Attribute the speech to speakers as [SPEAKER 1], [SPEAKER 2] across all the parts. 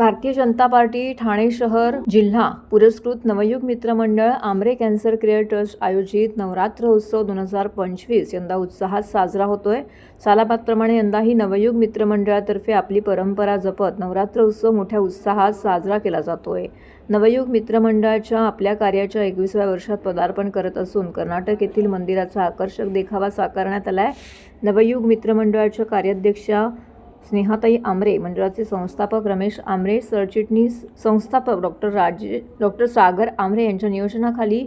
[SPEAKER 1] Bharatiya Janata party Thane शहर जिल्हा पुरस्कृत नवयुग मित्र मंडळ आमरे कॅन्सर केअर ट्रस्ट आयोजित नवरात्र उत्सव 2025 यंदा उत्साहात साजरा होतोय। सालाबादप्रमाणे यंदाही नवयुग मित्र मंडळातर्फे आपली परंपरा जपत नवरात्र उत्सव मोठ्या उत्साहात साजरा केला जातोय। नवयुग मित्र मंडळाच्या आपल्या कार्याच्या 21व्या वर्षात पदार्पण करत असून कर्नाटक येथील मंदिराचा आकर्षक देखावा साकारण्यात आलाय। नवयुग मित्र मंडळाच्या कार्याध्यक्षा स्नेहाताई आमरे, मंडळाचे संस्थापक रमेश आमरे, सरचिटणीस संस्थापक डॉक्टर सागर आमरे यांच्या नियोजनाखाली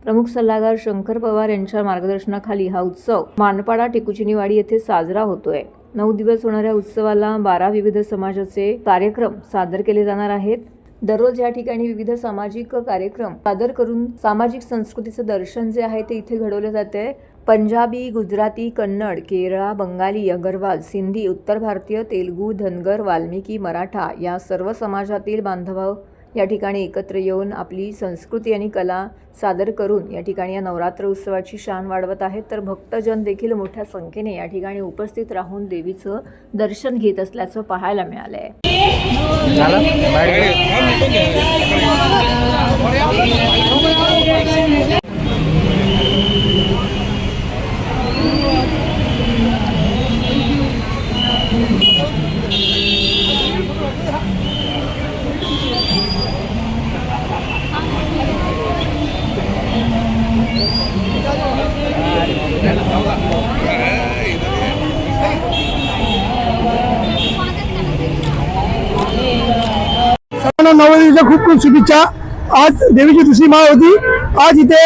[SPEAKER 1] प्रमुख सल्लागार शंकर पवार यांच्या मार्गदर्शनाखाली हा उत्सव मानपाडा टिकुचिनीवाडी येथे साजरा होतोय। 9 दिवस होणाऱ्या उत्सवाला 12 विविध समाजाचे कार्यक्रम सादर केले जाणार आहेत। दररोज या ठिकाणी विविध सामाजिक कार्यक्रम सादर करून सामाजिक संस्कृतीचे दर्शन जे आहे ते इथे घडवले जाते। पंजाबी, गुजराती, कन्नड, केरळा, बंगाली, अगरवाल, सिंधी, उत्तर भारतीय, तेलुगू, धनगर, वाल्मिकी, मराठा या सर्व समाजातील बांधव या ठिकाणी एकत्र येऊन आपली संस्कृती आणि कला सादर करून या ठिकाणी या नवरात्र उत्सवाची शान वाढवत आहेत। तर भक्तजन देखील मोठ्या संख्येने या ठिकाणी उपस्थित राहून देवीचं दर्शन घेत असल्याचं पाहायला मिळालंय।
[SPEAKER 2] नवरात्रीच्या खूप खूप शुभेच्छा। आज देवीची दुसरी माळ होती। आज इथे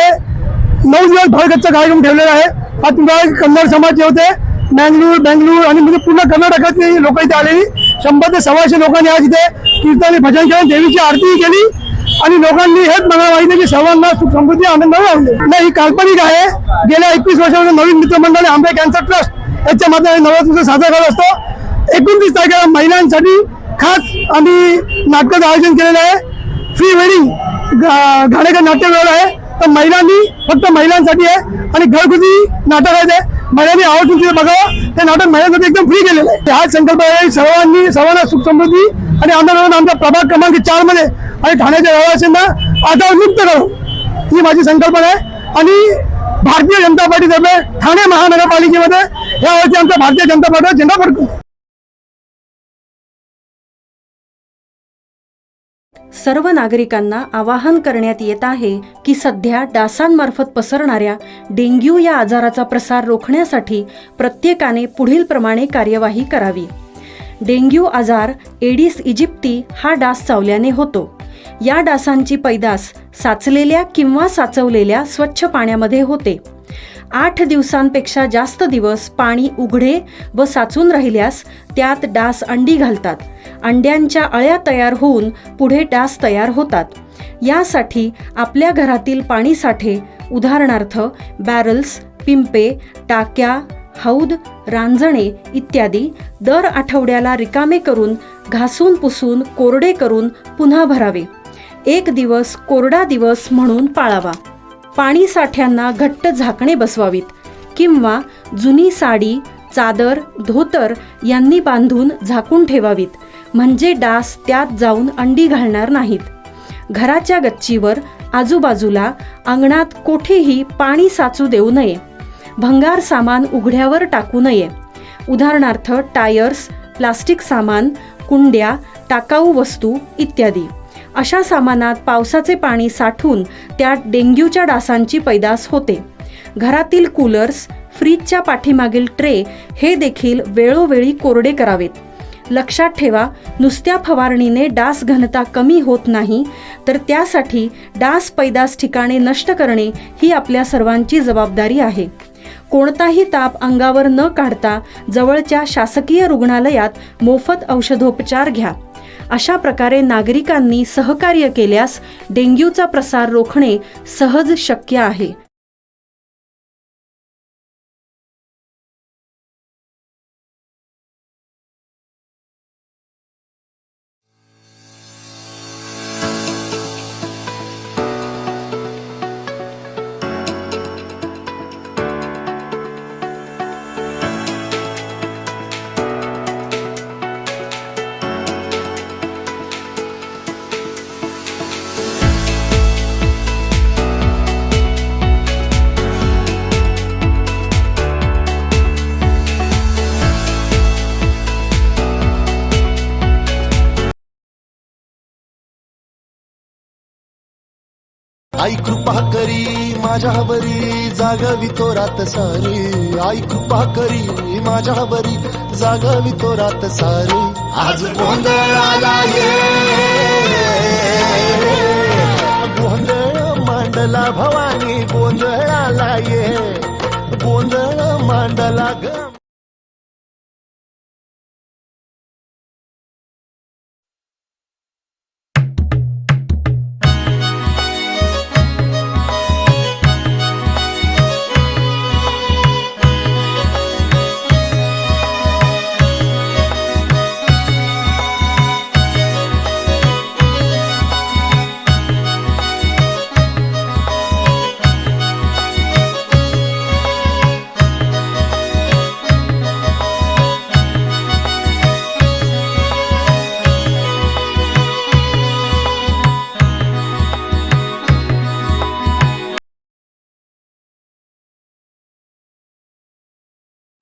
[SPEAKER 2] 9 दिवस भरगच्चा कार्यक्रम ठेवलेला आहे। आज तुम्हाला कन्नड समाज जे होते बँगलोर आणि म्हणजे पूर्ण कर्नाटकातले लोक इथे आलेली 100 ते 125 लोकांनी आज इथे कीर्तन भजन करून देवीची आरती केली आणि लोकांनी हेच मला माहिती की सर्वांना सुख समृद्धी आनंद लावले। नाही, ही काल्पनिक आहे। गेल्या 21 वर्षापासून नवीन मित्र मंडळ आमरे कॅन्सर ट्रस्ट याच्या माध्यमातून नवरात्र साजरा करत असतो। 29 तारखेला महिलांसाठी खास आम्ही नाटकाचं आयोजन केलेलं आहे। फ्री वेडिंग घाणेकर नाट्यगृह आहे, तर महिलांनी फक्त महिलांसाठी आहे आणि घरगुती नाटक आहे। महिलांनी आवर्जून तिथे बघावं। ते नाटक महिलांसाठी एकदम फ्री केलेलं आहे। हा संकल्प आहे सर्वांना सुख समृद्धी आणि आनंद आमच्या प्रभाग क्रमांक 4 मध्ये आणि ठाण्याच्या रहिवाशांना आता मुक्त करू, ही माझी संकल्पना आहे। आणि भारतीय जनता पार्टीतर्फे ठाणे महानगरपालिकेमध्ये यावर्षी आमच्या भारतीय जनता पार्टीचा झेंडा फडकू।
[SPEAKER 3] सर्व नागरिकांना आवाहन करण्यात येत आहे की सध्या डासांमार्फत पसरणाऱ्या डेंग्यू या आजाराचा प्रसार रोखण्यासाठी प्रत्येकाने पुढील प्रमाणे कार्यवाही करावी। डेंग्यू आजार एडिस इजिप्ती हा डास चावल्याने होतो। या डासांची पैदास साचलेल्या किंवा साचवलेल्या स्वच्छ पाण्यामध्ये होते। 8 दिवसांपेक्षा जास्त दिवस पाणी उघडे व साचून राहिल्यास त्यात डास अंडी घालतात। अंड्यांच्या अळ्या तयार होऊन पुढे डास तयार होतात। यासाठी आपल्या घरातील पाणी साठे उदाहरणार्थ बॅरल्स, पिंपे, टाक्या, हौद, रांजणे इत्यादी दर आठवड्याला रिकामे करून घासून पुसून कोरडे करून पुन्हा भरावे। 1 दिवस कोरडा दिवस म्हणून पाळावा। पाणी साठ्यांना घट्ट झाकणे बसवावीत किंवा जुनी साडी, चादर, धोतर यांनी बांधून झाकून ठेवावीत, म्हणजे डास त्यात जाऊन अंडी घालणार नाहीत। घराच्या गच्चीवर आजूबाजूला अंगणात कोठेही पाणी साचू देऊ नये। भंगार सामान उघड्यावर टाकू नये, उदाहरणार्थ टायर्स, प्लास्टिक सामान, कुंड्या, टाकाऊ वस्तू इत्यादी। अशा सामानात पावसाचे पाणी साठून त्यात डेंग्यूच्या डासांची पैदास होते। घरातील कूलर्स, फ्रीजच्या पाठीमागील ट्रे हे देखील वेळोवेळी कोरडे करावेत। लक्षात ठेवा, नुसत्या फवारणीने डास घनता कमी होत नाही, तर त्यासाठी डास पैदास ठिकाणे नष्ट करणे ही आपल्या सर्वांची जबाबदारी आहे। कोणताही ताप अंगावर न काढता जवळच्या शासकीय रुग्णालयात मोफत औषधोपचार घ्या। अशा प्रकारे नागरिकांनी सहकार्य केल्यास डेंग्यूचा प्रसार रोखणे सहज शक्य आहे।
[SPEAKER 4] आई कृपा करी माझ्यावरी जागवी तो रात सारी आई कृपा करी माझ्यावरी जागवी तो रात सारी आज गोंधळाला ये गोंधळ मांडला भवानी गोंधळाला ये गोंधळ मांडला ग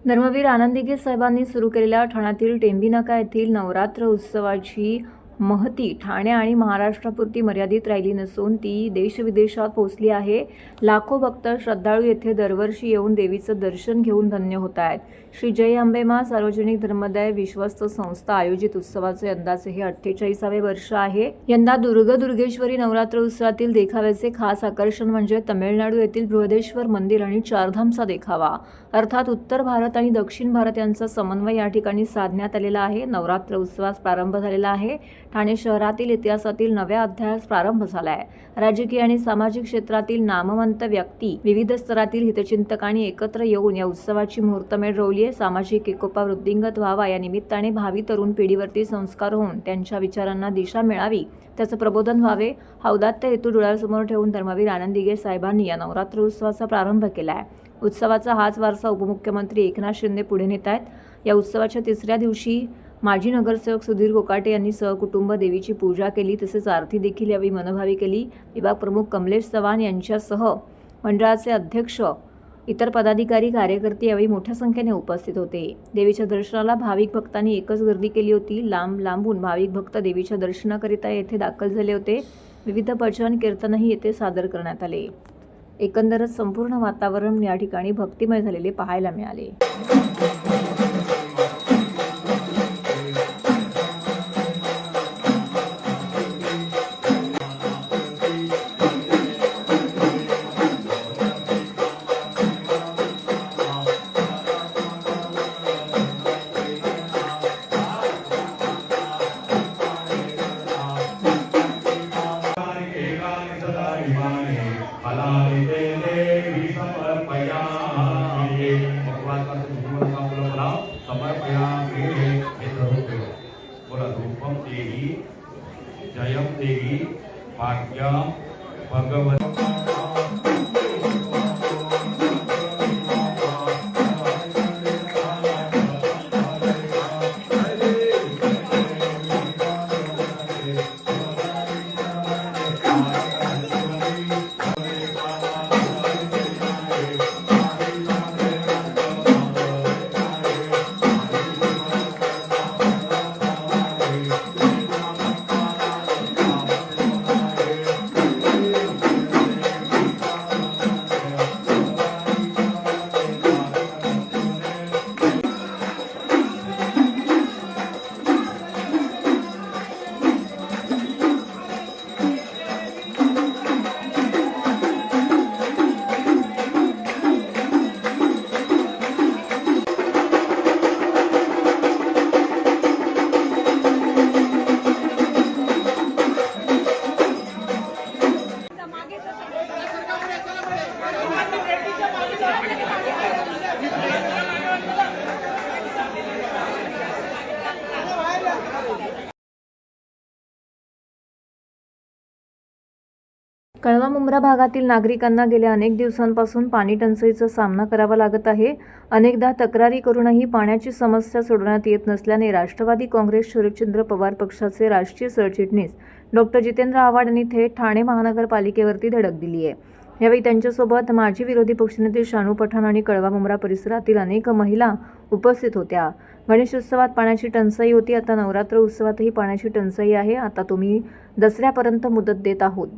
[SPEAKER 1] धर्मवीर आनंदिगे साहेबांनी सुरू केलेल्या ठाण्यातील टेंबीनाका येथील नवरात्र उत्सवाची महती ठाणे आणि महाराष्ट्रापुरती मर्यादित राहिली नसून ती देशविदेशात पोहोचली आहे. लाखो भक्त श्रद्धाळू येथे दरवर्षी येऊन देवीचं दर्शन घेऊन धन्य होत आहेत. श्री जय अंबेमा सार्वजनिक धर्मदाय विश्वस्त संस्था आयोजित उत्सवाचे यंदाचे हे 48वे वर्ष आहे. यंदा दुर्गेश्वरी नवरात्र उत्सवातील देखाव्याचे खास आकर्षण म्हणजे तमिळनाडू येथील बृहदेश्वर मंदिर आणि चारधामचा देखावा, अर्थात उत्तर भारत आणि दक्षिण भारत यांचा समन्वय या ठिकाणी साधण्यात आलेला आहे. नवरात्र उत्सवास प्रारंभ झालेला आहे. ठाणे शहरातील इतिहासातील नव्या अध्यायास प्रारंभ झाला आहे. राजकीय आणि सामाजिक क्षेत्रातील नामवंत व्यक्ती, विविध स्तरातील हितचिंतकांनी एकत्र येऊन या उत्सवाची मुहूर्तमेढ रोवली आहे. सामाजिक एकोपा वृद्धिंगत व्हावा या निमित्ताने भावी तरुण पिढीवरती संस्कार होऊन त्यांच्या विचारांना दिशा मिळावी, त्याचं प्रबोधन व्हावे हा उदात्त हेतू डोळ्यासमोर ठेवून धर्मवीर आनंदिगे साहेबांनी या नवरात्र उत्सवाचा प्रारंभ केला आहे. उत्सवाचा हाच वारसा उपमुख्यमंत्री एकनाथ शिंदे पुढे नेत आहेत. या उत्सवाच्या तिसऱ्या दिवशी माजी नगरसेवक सुधीर कोकाटे यांनी सहकुटुंब देवीची पूजा केली, तसेच आरती देखील यावेळी मनोभावी केली. विभाग प्रमुख कमलेश चव्हाण यांच्यासह मंडळाचे अध्यक्ष, इतर पदाधिकारी, कार्यकर्ते यावेळी मोठ्या संख्येने उपस्थित होते. देवीच्या दर्शनाला भाविक भक्तांनी एकच गर्दी केली होती. लांब लांबून भाविक भक्त देवीच्या दर्शनाकरिता येथे दाखल झाले होते. विविध भजन कीर्तनही येथे सादर करण्यात आले. एकंदरच संपूर्ण वातावरण या ठिकाणी भक्तिमय झालेले पाहायला मिळाले.
[SPEAKER 5] जयम देवी भाग्यम भगवती
[SPEAKER 1] कळवा मुंब्रा भागातील नागरिकांना गेल्या अनेक दिवसांपासून पाणी टंचाईचा सामना करावा लागत आहे. अनेकदा तक्रारी करूनही पाण्याची समस्या सोडवण्यात येत नसल्याने राष्ट्रवादी काँग्रेस शरदचंद्र पवार पक्षाचे राष्ट्रीय सरचिटणीस डॉक्टर जितेंद्र आव्हाड यांनी थेट ठाणे महानगरपालिकेवरती धडक दिली आहे. यावेळी त्यांच्यासोबत माजी विरोधी पक्षनेते शानू पठाण आणि कळवा मुंब्रा परिसरातील अनेक महिला उपस्थित होत्या. गणेशोत्सवात पाण्याची टंचाई होती. आता नवरात्र उत्सवातही पाण्याची टंचाई आहे. आता तुम्ही दसऱ्यापर्यंत मुदत देत आहोत.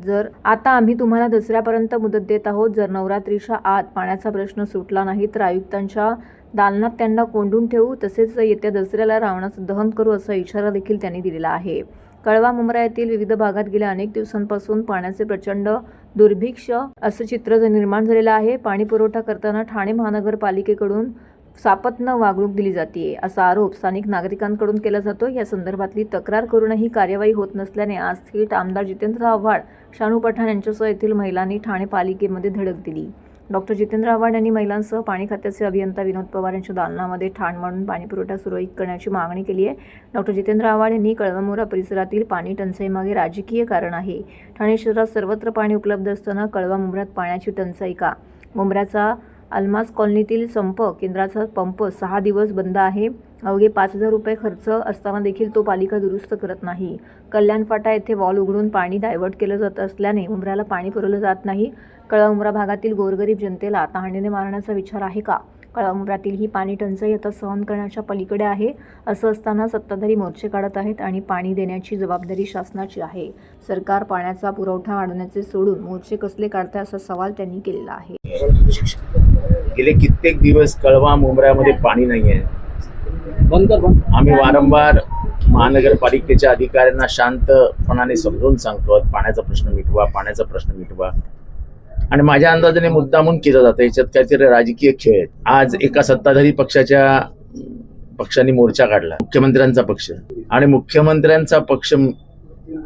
[SPEAKER 1] आम्ही तुम्हाला दसऱ्यापर्यंत मुदत देत आहोत. जर नवरात्रीच्या आत पाण्याचा प्रश्न सुटला नाही तर आयुक्तांच्या दालनात त्यांना कोंडून ठेवू, तसेच येत्या दसऱ्याला रावणाचं दहन करू असा इशारा देखील त्यांनी दिलेला आहे. कळवा मुंब्रा येथील विविध भागात गेल्या अनेक दिवसांपासून पाण्याचे प्रचंड दुर्भिक्ष्य असं चित्र निर्माण झालेलं आहे. पाणी पुरवठा करताना ठाणे महानगरपालिकेकडून सापत्न वागणूक दिली जाते असा आरोप स्थानिक नागरिकांकडून केला जातो. या संदर्भातली तक्रार करूनही कार्यवाही होत नसल्याने आज थेट आमदार जितेंद्र आव्हाड, शानू पठाण यांच्यासह येथील महिलांनी ठाणे पालिकेमध्ये धडक दिली. डॉक्टर जितेंद्र आव्हाड यांनी महिलांसह पाणी खात्याचे अभियंता विनोद पवार यांच्या दालनामध्ये ठाण मांडून पाणीपुरवठा सुरळीत करण्याची मागणी केली आहे. डॉक्टर जितेंद्र आव्हाड यांनी कळवा परिसरातील पाणी टंचाईमागे राजकीय कारण आहे. ठाणे शहरात सर्वत्र पाणी उपलब्ध असताना कळवा मुंब्र्यात पाण्याची टंचाई का? मुंब्र्याचा अल्मास कॉलनीतील संप केंद्राचा पंप 6 दिवस बंद आहे. अवघे 5,000 रुपये खर्च असताना देखील तो पालिका दुरुस्त करत नाही. कल्याण फाटा येथे वॉल उघडून पाणी डायव्हर्ट केलं जात असल्याने मुंब्र्याला पाणी पुरवलं जात नाही. कळवा मुंब्रा भागातील गोरगरीब जनतेला तहानेने मारण्याचा विचार आहे का? कळवा मुंब्र्यातील ही पाणी टंचाई आता सहन करण्याच्या पलीकडे आहे. असं असताना सत्ताधारी मोर्चे काढत आहेत आणि पाणी देण्याची जबाबदारी शासनाची आहे. सरकार पाण्याचा पुरवठा वाढवण्याचे सोडून मोर्चे कसले काढते असा सवाल त्यांनी केलेला आहे.
[SPEAKER 6] गेले कित्येक दिवस कळवा मुंब्र्यामध्ये पाणी नाही आहे. आम्ही वारंवार महानगरपालिकेच्या अधिकाऱ्यांना शांतपणाने समजून सांगतो, पाण्याचा प्रश्न मिटवा, पाण्याचा प्रश्न मिटवा. आणि माझ्या अंदाजाने मुद्दामून केलं जातं. याच्यात काहीतरी राजकीय खेळ आहेत. आज एका सत्ताधारी पक्षाने मोर्चा काढला, मुख्यमंत्र्यांचा पक्ष, आणि मुख्यमंत्र्यांचा पक्ष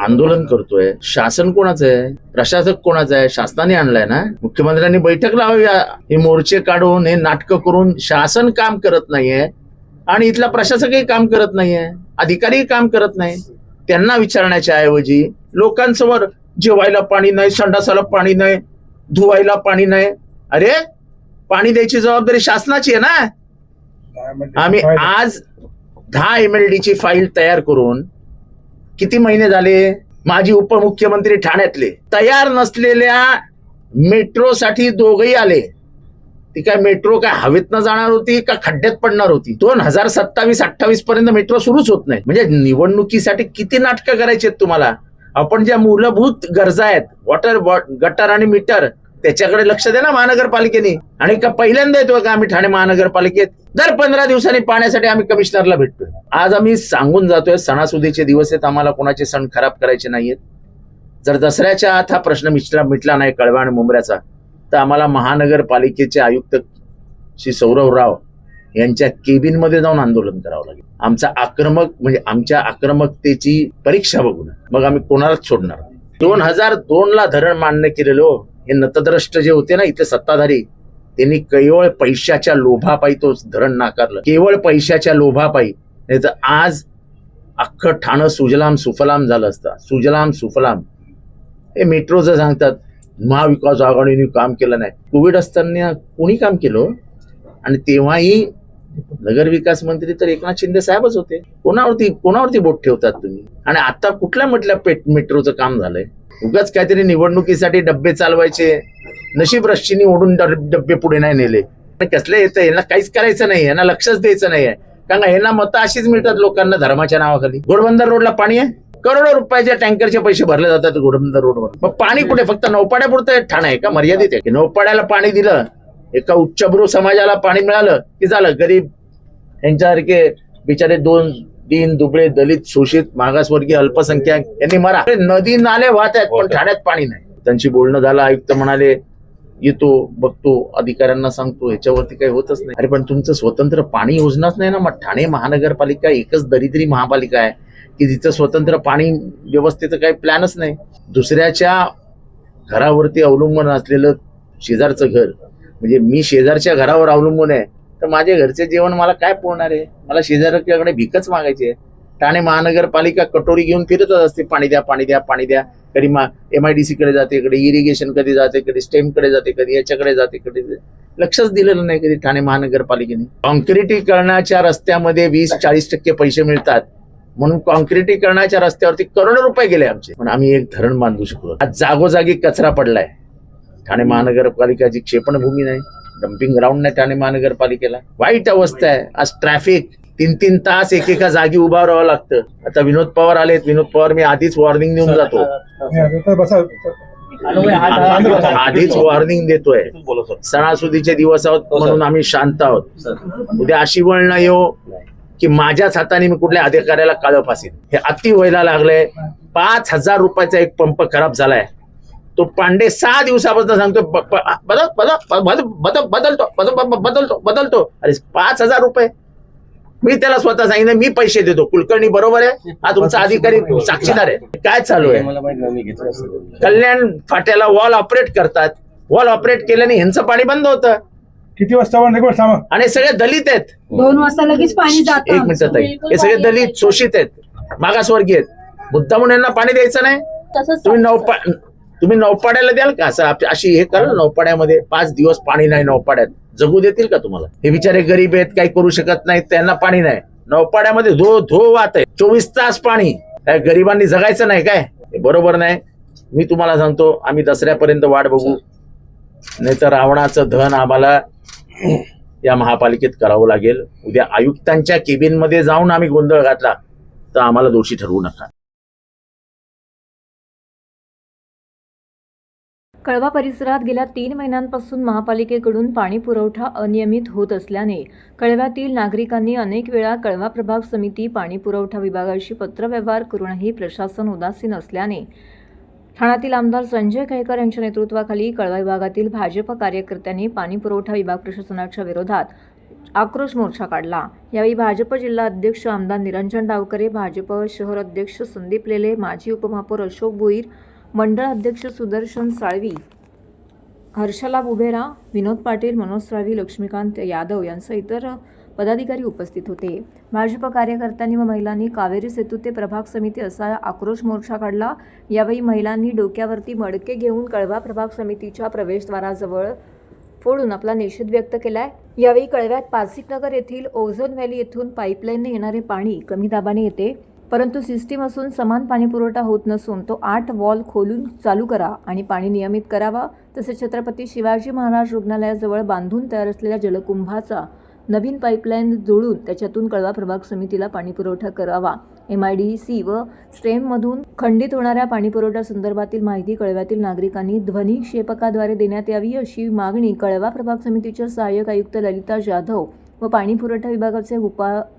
[SPEAKER 6] आंदोलन करतोय. शासन कोणाचं आहे? प्रशासक कोणाचं आहे? शासनाने आणलाय ना. मुख्यमंत्र्यांनी बैठक लावावी. हे मोर्चे काढून, हे नाटकं करून शासन काम करत नाहीये आणि इथला प्रशासकही काम करत नाहीये, अधिकारीही काम करत नाही. त्यांना विचारण्याच्या ऐवजी लोकांसमोर जेवायला पाणी नाही, संडासाला पाणी नाही, धुवायला पाणी नाही. अरे, पाणी द्यायची जबाबदारी शासनाची आहे ना. आम्ही आज 10 MLD ची फाईल तयार करून किती महिने झाले? माजी उपमुख्यमंत्री ठाण्यातले तयार नसलेल्या मेट्रोसाठी दोघही आले. ती काय मेट्रो काय हवेतनं जाणार होती का खड्ड्यात पडणार होती? 2027-28 पर्यंत मेट्रो सुरूच होत नाही. म्हणजे निवडणुकीसाठी किती नाटकं करायची आहेत तुम्हाला? आपण ज्या मूलभूत गरजा आहेत, वॉटर, गटर आणि मीटर, त्याच्याकडे लक्ष द्या ना महानगरपालिकेने. आणि का पहिल्यांदा येतोय का आम्ही ठाणे महानगरपालिकेत? दर 15 दिवसांनी पाण्यासाठी आम्ही कमिशनरला भेटतोय. आज आम्ही सांगून जातोय, सणासुदीचे दिवस आहेत, आम्हाला कोणाचे सण खराब करायचे नाहीयेत. जर दसऱ्याच्या आत हा प्रश्न मिटला नाही कळवा आणि मुंब्र्याचा, तर आम्हाला महानगरपालिकेचे आयुक्त श्री सौरव राव यांच्या केबिनमध्ये जाऊन आंदोलन करावं लागेल. आमच्या आक्रमकतेची परीक्षा बघून मग आम्ही कोणालाच सोडणार नाही. 2002ला धरण मान्य केलेलो हे नतद्रष्ट जे होते ना इथले सत्ताधारी, त्यांनी केवळ पैशाच्या लोभापायी तो धरण नाकारलं. केवळ पैशाच्या लोभापायी. नाही तर आज अख्खं ठाणं सुजलाम सुफलाम झालं असतं. सुजलाम सुफलाम. हे मेट्रोचं सांगतात महाविकास आघाडीने काम केलं नाही. कोविड असताना कोणी काम केलं? आणि तेव्हाही नगरविकास मंत्री तर एकनाथ शिंदे साहेबच होते. कोणावरती बोट ठेवतात तुम्ही? आणि आता कुठल्या म्हटल्या मेट्रोचं काम झालंय? उगाच काहीतरी निवडणुकीसाठी डब्बे चालवायचे. नशीब रश्मीनी ओढून डब्बे पुढे नाही नेले. कसले येतं? यांना काहीच करायचं नाही, यांना लक्षच द्यायचं नाहीये. कारण यांना मतं अशीच मिळतात लोकांना धर्माच्या नावाखाली. घोडबंदर रोडला पाणी आहे, करोडो रुपयाच्या टँकरचे पैसे भरले जातात घोडबंदर रोडवर. मग पाणी कुठे? फक्त नौपाड्यापुरतं ठाणं आहे का? मर्यादित आहे. नौपाड्याला पाणी दिलं, एका उच्चभ्रू समाजाला पाणी मिळालं की झालं. गरीब यांच्यासारखे बिचारे 2 दीन दुबळे, दलित, शोषित, मागासवर्गीय, अल्पसंख्याक यांनी मरा. नदी नाले वाहत आहेत पण ठाण्यात पाणी नाही. त्यांची बोलणं झालं. आयुक्त म्हणाले येतो, बघतो, अधिकाऱ्यांना सांगतो, याच्यावरती काही होतच नाही. अरे पण तुमचं स्वतंत्र पाणी योजनाच नाही ना. मग ठाणे महानगरपालिका एकच दरिद्री महापालिका आहे की जिचं स्वतंत्र पाणी व्यवस्थेचं काही प्लॅनच नाही. दुसऱ्याच्या घरावरती अवलंबून असलेलं शेजारचं घर, म्हणजे मी शेजारच्या घरावर अवलंबून आहे तर माझ्या घरचे जेवण मला काय पुरणार आहे? मला शेजारच्याकडे भीकच मागायची आहे. ठाणे महानगरपालिका कटोरी घेऊन फिरतच असते, पाणी द्या, पाणी द्या, पाणी द्या. कधी MIDC कडे जाते, कधी इरिगेशन कडे जाते, कधी स्टेम कडे जाते, कधी याच्याकडे जाते, कधी लक्षच दिलेलं नाही कधी ठाणे महानगरपालिकेने. कॉन्क्रिटीकरणाच्या रस्त्यामध्ये 20-40% पैसे मिळतात म्हणून कॉन्क्रिटीकरणाच्या रस्त्यावरती करोडो रुपये गेले आमचे. पण आम्ही एक धरण बांधू शकलो. आज जागोजागी कचरा पडलाय. ठाणे महानगरपालिकाची क्षेपणभूमी नाही, डम्पिंग ग्राउंड नाही ठाणे महानगरपालिकेला. वाईट अवस्था आहे. आज ट्रॅफिक 3-3 तास एकेका जागी उभा राहावं लागतं. आता विनोद पवार आलेत. विनोद पवार मी आधीच वॉर्निंग देऊन जातो, आधीच वॉर्निंग देतोय. सणासुदीचे दिवस आहोत म्हणून आम्ही शांत आहोत. उद्या अशी वेळ नाही हो की माझ्याच हाताने मी कुठल्या अधिकाऱ्याला काळं फासीन. हे अति व्हायला लागलंय. 5,000 रुपयाचा एक पंप खराब झालाय. तो पांडे 6 दिवसापासून सांगतो बदलतो. अरे 5,000 रुपये मी त्याला स्वतः सांगितलं, मी पैसे देतो. कुलकर्णी बरोबर आहे, हा तुमचा अधिकारी साक्षीदार आहे. काय चालू आहे? कल्याण फाट्याला वॉल ऑपरेट करतात. वॉल ऑपरेट केल्याने ह्यांचं पाणी बंद होतं.
[SPEAKER 2] किती वाजता
[SPEAKER 6] आणि सगळे दलित आहेत.
[SPEAKER 7] 2 वाजता लगेच पाणी जातं.
[SPEAKER 6] एक मिनिट ताई, हे सगळे दलित शोषित आहेत, मागासवर्गीय आहेत. मुद्दा म्हणून यांना पाणी द्यायचं नाही. तुम्ही नौपाड्याला द्याल का? असं अशी हे करा नौपाड्यामध्ये 5 दिवस पाणी नाही, नौपाड्यात जगू देतील का तुम्हाला? हे बिचारे गरीब आहेत, काही करू शकत नाहीत, त्यांना पाणी नाही. नौपाड्यामध्ये धो वाहत आहे, 24 तास पाणी. काय गरिबांनी जगायचं नाही काय? हे बरोबर नाही. मी तुम्हाला सांगतो, आम्ही दसऱ्यापर्यंत वाट बघू, नाही तर रावणाचं धन आम्हाला या महापालिकेत करावं लागेल. उद्या आयुक्तांच्या केबिन मध्ये जाऊन आम्ही गोंधळ घातला तर आम्हाला दोषी ठरवू नका.
[SPEAKER 1] कळवा परिसरात गेल्या 3 महिन्यांपासून महापालिकेकडून पाणी पुरवठा अनियमित होत असल्याने कळव्यातील नागरिकांनी अनेक वेळा कळवा प्रभाग समिती पाणी पुरवठा विभागाशी पत्रव्यवहार करूनही प्रशासन उदासीन असल्याने ठाण्यातील आमदार संजय केळकर यांच्या नेतृत्वाखाली कळवा विभागातील भाजप कार्यकर्त्यांनी पाणी पुरवठा विभाग प्रशासनाच्या विरोधात आक्रोश मोर्चा काढला. यावेळी भाजप जिल्हा अध्यक्ष आमदार निरंजन डावकरे, भाजप शहर अध्यक्ष संदीप लेले, माजी उपमहापौर अशोक भोईर, मंडळ अध्यक्ष सुदर्शन साळवी, हर्षला बुबेरा, विनोद पाटील, मनोज साळवी, लक्ष्मीकांत यादव यांसह इतर पदाधिकारी उपस्थित होते. भाजप कार्यकर्त्यांनी व महिलांनी कावेरी सेतू ते प्रभाग समिती असा आक्रोश मोर्चा काढला. यावेळी महिलांनी डोक्यावरती मडके घेऊन कळवा प्रभाग समितीच्या प्रवेशद्वाराजवळ फोडून आपला निषेध व्यक्त केलाय. यावेळी कळव्यात पासिकनगर येथील ओझोन व्हॅली येथून पाईपलाईनने येणारे पाणी कमी दाबाने येते, परंतु सिस्टीम असून समान पाणी पुरवठा होत नसून तो 8 वॉल खोलून चालू करा आणि पाणी नियमित करावा. तसेच छत्रपती शिवाजी महाराज रुग्णालयाजवळ बांधून तयार असलेल्या जलकुंभाचा नवीन पाईपलाईन जोडून त्याच्यातून कळवा प्रभाग समितीला पाणी पुरवठा करावा. MIDC व स्ट्रेममधून खंडित होणाऱ्या पाणी पुरवठा संदर्भातील माहिती कळव्यातील नागरिकांनी ध्वनिक्षेपकाद्वारे देण्यात यावी अशी मागणी कळवा प्रभाग समितीच्या सहाय्यक आयुक्त ललिता जाधव व पाणी पुरवठा विभागाचे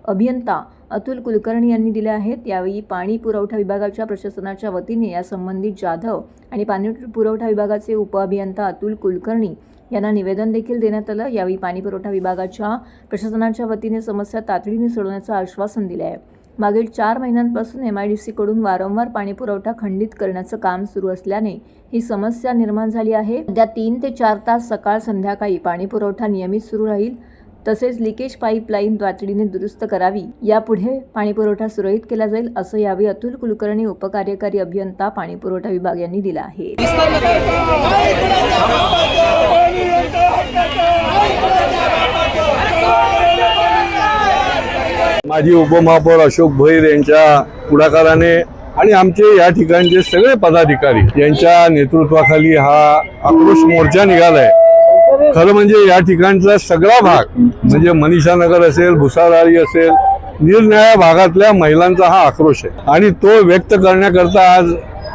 [SPEAKER 1] अभियंता अतुल कुलकर्णी यांनी दिले आहेत. यावेळी पाणी पुरवठा विभागाच्या प्रशासनाच्या वतीने या संबंधित जाधव आणि पाणी पुरवठा विभागाचे उपअभियंता अतुल कुलकर्णी यांना निवेदन देखील देण्यात आलं. यावेळी पाणी पुरवठा विभागाच्या प्रशासनाच्या वतीने समस्या तातडीने सोडवण्याचं आश्वासन दिले आहे. मागील 4 महिन्यांपासून MIDC कडून वारंवार पाणी पुरवठा खंडित करण्याचं काम सुरू असल्याने ही समस्या निर्माण झाली आहे. सध्या 3 ते 4 तास सकाळ संध्याकाळी पाणी पुरवठा नियमित सुरू राहील. तसेच लिकेज पाईपलाईन तातडीने दुरुस्त करावी. यापुढे पाणी पुरवठा सुरळीत केला जाईल असं यावेळी अतुल कुलकर्णी उपकार्यकारी अभियंता पाणी पुरवठा विभाग यांनी दिलं आहे.
[SPEAKER 8] माजी उपमहापौर अशोक भोईर यांच्या पुढाकाराने आणि आमचे या ठिकाणचे सगळे पदाधिकारी यांच्या नेतृत्वाखाली हा आक्रोश मोर्चा निघालाय. खरं म्हणजे या ठिकाणचा सगळा भाग म्हणजे मनीषा नगर असेल, भुसाराळी असेल, निरनिराळ्या भागातल्या महिलांचा हा आक्रोश आहे आणि तो व्यक्त करण्याकरता आज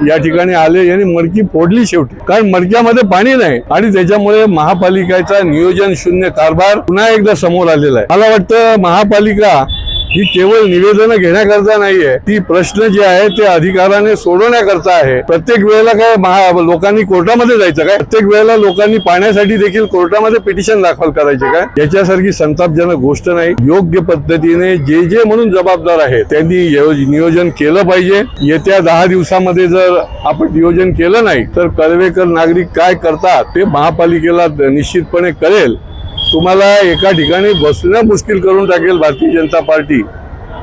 [SPEAKER 8] या ठिकाणी आले. यांनी मडकी फोडली शेवटी, कारण मडक्यामध्ये पाणी नाही आणि त्याच्यामुळे महापालिकेचा नियोजन शून्य कारभार पुन्हा एकदा समोर आलेला आहे. मला वाटतं महापालिका ही केवळ निवेदनं घेण्याकरता नाहीये, ती प्रश्न जे आहे ते अधिकाराने सोडवण्याकरता आहे. प्रत्येक वेळेला काय लोकांनी कोर्टामध्ये जायचं काय? प्रत्येक वेळेला लोकांनी पाण्यासाठी देखील कोर्टामध्ये पिटिशन दाखल करायचे काय? याच्यासारखी संतापजनक गोष्ट नाही. योग्य पद्धतीने जे म्हणून जबाबदार आहेत त्यांनी नियोजन केलं पाहिजे. येत्या 10 दिवसामध्ये जर आपण नियोजन केलं नाही तर कळवेकर नागरिक काय करतात ते महापालिकेला निश्चितपणे कळेल. तुम्हाला एका ठिकाणी बसणं मुश्किल करून टाकेल भारतीय जनता पार्टी,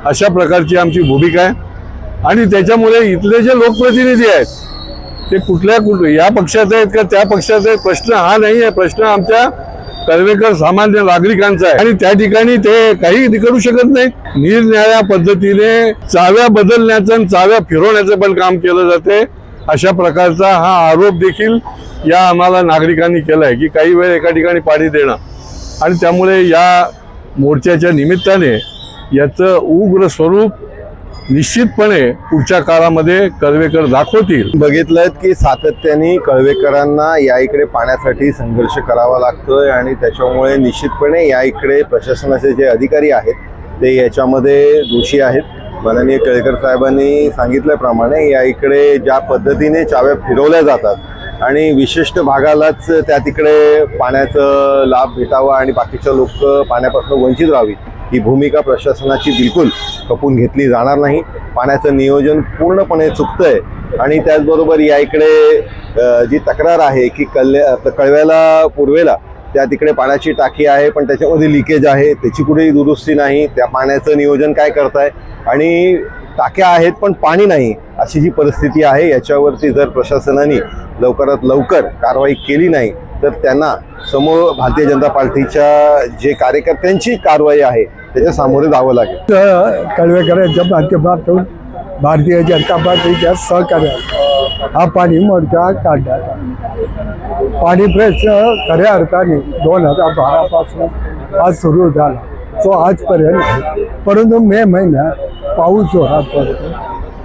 [SPEAKER 8] अशा प्रकारची आमची भूमिका आहे. आणि त्याच्यामुळे इथले जे लोकप्रतिनिधी आहेत ते कुठल्या या पक्षात आहेत का त्या पक्षात आहेत, प्रश्न हा नाही आहे. प्रश्न आमच्या कळवेकर सामान्य नागरिकांचा आहे आणि त्या ठिकाणी ते काही करू शकत नाही. निरनिराळ्या पद्धतीने चाव्या बदलण्याचं आणि चाव्या फिरवण्याचं पण काम केलं जाते अशा प्रकारचा हा आरोप देखील या आम्हाला नागरिकांनी केला आहे की काही वेळ एका ठिकाणी पाणी देणं, आणि त्यामुळे या मोर्चाच्या निमित्ताने याचं उग्र स्वरूप निश्चितपणे पुढच्या काळामध्ये कळवेकर दाखवतील.
[SPEAKER 9] बघितलं की सातत्याने कळवेकरांना या इकडे पाण्यासाठी संघर्ष करावा लागतोय आणि त्याच्यामुळे निश्चितपणे या इकडे प्रशासनाचे जे अधिकारी आहेत ते याच्यामध्ये दोषी आहेत. माननीय केळकर साहेबांनी सांगितल्याप्रमाणे या इकडे ज्या पद्धतीने चाव्या फिरवल्या जातात आणि विशिष्ट भागालाच त्या तिकडे पाण्याचं लाभ भेटावा आणि बाकीच्या लोक पाण्यापासून वंचित राहावी, ही भूमिका प्रशासनाची बिलकुल खपून घेतली जाणार नाही. पाण्याचं नियोजन पूर्णपणे चुकतंय आणि त्याचबरोबर या इकडे जी तक्रार आहे की कळव्याला पूर्वेला त्या तिकडे पाण्याची टाकी आहे पण त्याच्यामध्ये लिकेज आहे, त्याची कुठेही दुरुस्ती नाही. त्या पाण्याचं नियोजन काय करताय आणि टाक्या आहेत पण पाणी नाही, अशी जी परिस्थिती आहे याच्यावरती जर प्रशासनाने लवकरात लवकर कारवाई केली नाही तर त्यांना समोर भारतीय जनता पार्टीच्या जे कार्यकर्त्यांची कारवाई आहे त्याच्या सामोरे जावं लागेल.
[SPEAKER 2] कळवेकरांच्या माध्यमातून भारतीय जनता पार्टीच्या सहकार्यात हा पाणी मोर्चा काढण्यात आला. पाणी प्रश्न खऱ्या अर्थाने 2012 पासून आज सुरू झाला, तो आजपर्यंत आहे. परंतु मे महिन्यात पाऊस जोरात पडतो,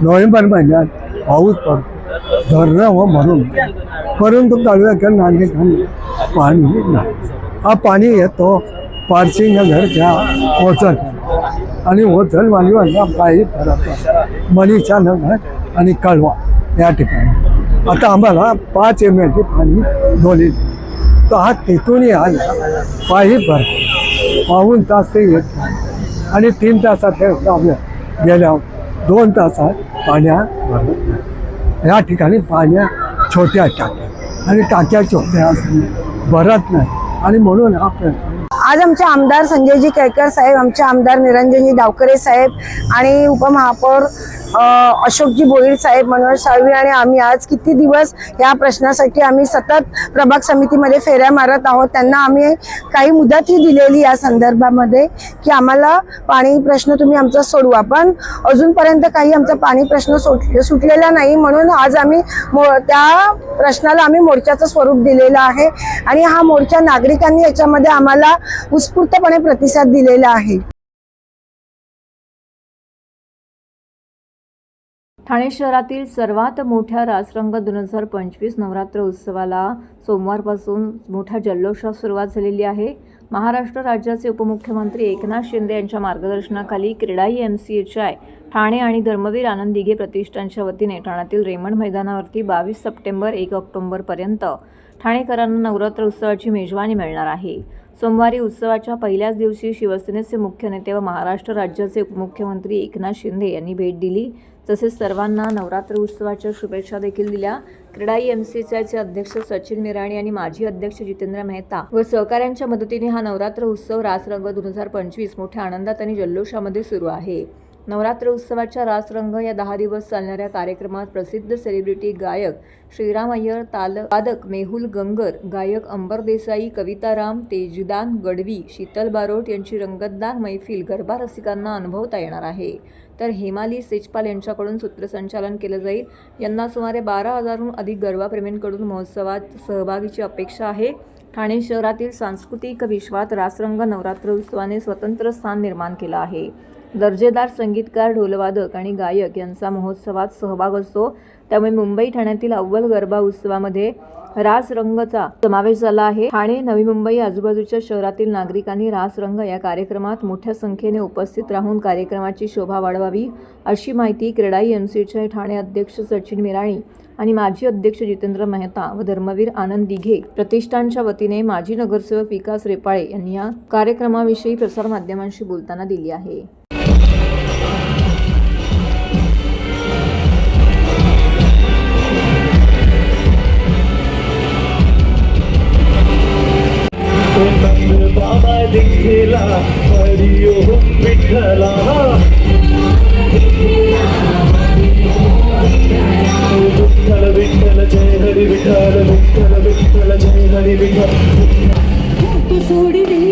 [SPEAKER 2] नोव्हेंबर महिन्यात पाऊस पडतो, धरणं व भरून, परंतु कळवेकर नागरिकांनी पाणी नाही. हा पाणी येतो पारसी नगरच्या ओचल आणि ओचल वालीवांना काही फरक मनीषा नगर आणि कळवा या ठिकाणी. आता आम्हाला 5 ML पाणी दोन्ही, तर हा तिथूनही आला पायी भरतो, पाऊण तास ते येत नाही आणि 3 तासात गेल्या 2 तासात पाण्या भरत नाही. या ठिकाणी पाण्या छोट्या टाक्या आणि टाक्या छोट्या असल्या भरत नाही आणि म्हणून हा प्रश्न.
[SPEAKER 7] आज आमचे आमदार संजयजी केळकर साहेब, आमचे आमदार निरंजनजी डावकरे साहेब आणि उपमहापौर अशोकजी भोईर साहेब, मनोहर साळवी आणि आम्ही आज किती दिवस या प्रश्नासाठी आम्ही सतत प्रभाग समितीमध्ये फेऱ्या मारत आहोत. त्यांना आम्ही काही मुदतही दिलेली या संदर्भामध्ये की आम्हाला पाणी प्रश्न तुम्ही आमचा सोडवा, पण अजूनपर्यंत काही आमचा पाणी प्रश्न सुटलेला नाही. म्हणून आज आम्ही त्या प्रश्नाला आम्ही मोर्चाचं स्वरूप दिलेलं आहे आणि हा मोर्चा नागरिकांनी याच्यामध्ये आम्हाला उत्स्फूर्तपणे प्रतिसाद दिलेला आहे.
[SPEAKER 1] ठाणे शहरातील सर्वात मोठ्या रासरंग 2025 नवरात्र उत्सवाला सोमवारपासून मोठ्या जल्लोषात सुरुवात झालेली आहे. महाराष्ट्र राज्याचे उपमुख्यमंत्री एकनाथ शिंदे यांच्या मार्गदर्शनाखाली क्रीडाई MCHI ठाणे आणि धर्मवीर आनंद दिघे प्रतिष्ठानच्या वतीने ठाण्यातील रेमंड मैदानावरती 22 सप्टेंबर 1 ऑक्टोबरपर्यंत ठाणेकरांना नवरात्र उत्सवाची मेजवानी मिळणार आहे. सोमवारी उत्सवाच्या पहिल्याच दिवशी शिवसेनेचे मुख्य नेते व महाराष्ट्र राज्याचे उपमुख्यमंत्री एकनाथ शिंदे यांनी भेट दिली, तसेच सर्वांना नवरात्र उत्सवाच्या शुभेच्छा देखील दिल्या. क्रीडाई MCHIचे अध्यक्ष सचिन मिराणी आणि माजी अध्यक्ष जितेंद्र मेहता व सहकाऱ्यांच्या मदतीने हा नवरात्र उत्सव रासरंग 2025 मोठ्या आनंदात आणि जल्लोषामध्ये सुरू आहे. नवरात्र उत्सवाच्या रासरंग या 10 दिवस चालणाऱ्या कार्यक्रमात प्रसिद्ध सेलिब्रिटी गायक श्रीराम अय्यर, तालवादक मेहुल गंगर, गायक अंबर देसाई, कविता राम, तेजदान गडवी, शीतल बारोट यांची रंगतदार मैफिल गरबा रसिकांना अनुभवता येणार आहे. तर हेमाली सेजपाल यांच्याकडून सूत्रसंचालन केलं जाईल. यांना सुमारे 12,000हून अधिक गरबाप्रेमींकडून महोत्सवात सहभागीची अपेक्षा आहे. ठाणे शहरातील सांस्कृतिक विश्वात रासरंग नवरात्र उत्सवाने स्वतंत्र स्थान निर्माण केलं आहे. दर्जेदार संगीतकार, ढोलवादक आणि गायक यांचा महोत्सवात सहभाग असतो. त्यामुळे मुंबई ठाण्यातील अव्वल गरबा उत्सवामध्ये रासरंगचा समावेश झाला आहे. ठाणे, नवी मुंबई आजूबाजूच्या शहरातील नागरिकांनी रासरंग या कार्यक्रमात मोठ्या संख्येने उपस्थित राहून कार्यक्रमाची शोभा वाढवावी, अशी माहिती क्रीडाई MCHI ठाणे अध्यक्ष सचिन मिराणी आणि माजी अध्यक्ष जितेंद्र मेहता व धर्मवीर आनंद दिघे प्रतिष्ठानच्या वतीने माजी नगरसेवक विकास रेपाळे यांनी या कार्यक्रमाविषयी प्रसारमाध्यमांशी बोलताना दिली आहे.
[SPEAKER 10] बाबा दिखेला हरिओ विठ्ठला, विठ्ठल विठ्ठल जय हरी विठ्ठल, विठ्ठल विठ्ठल जय हरी विठ्ठल. तू सोडी दे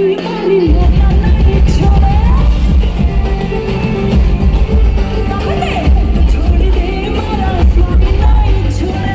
[SPEAKER 10] छोड़ दे मारा सोडी नाही छोड़.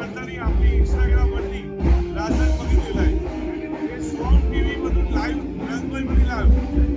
[SPEAKER 11] माणसाने आपली इंस्टाग्रामवरती लाजत बघितलेलं आहे. हे स्वाम टीव्ही मधून लाईव्ह रंगमयमध्ये लाईव्ह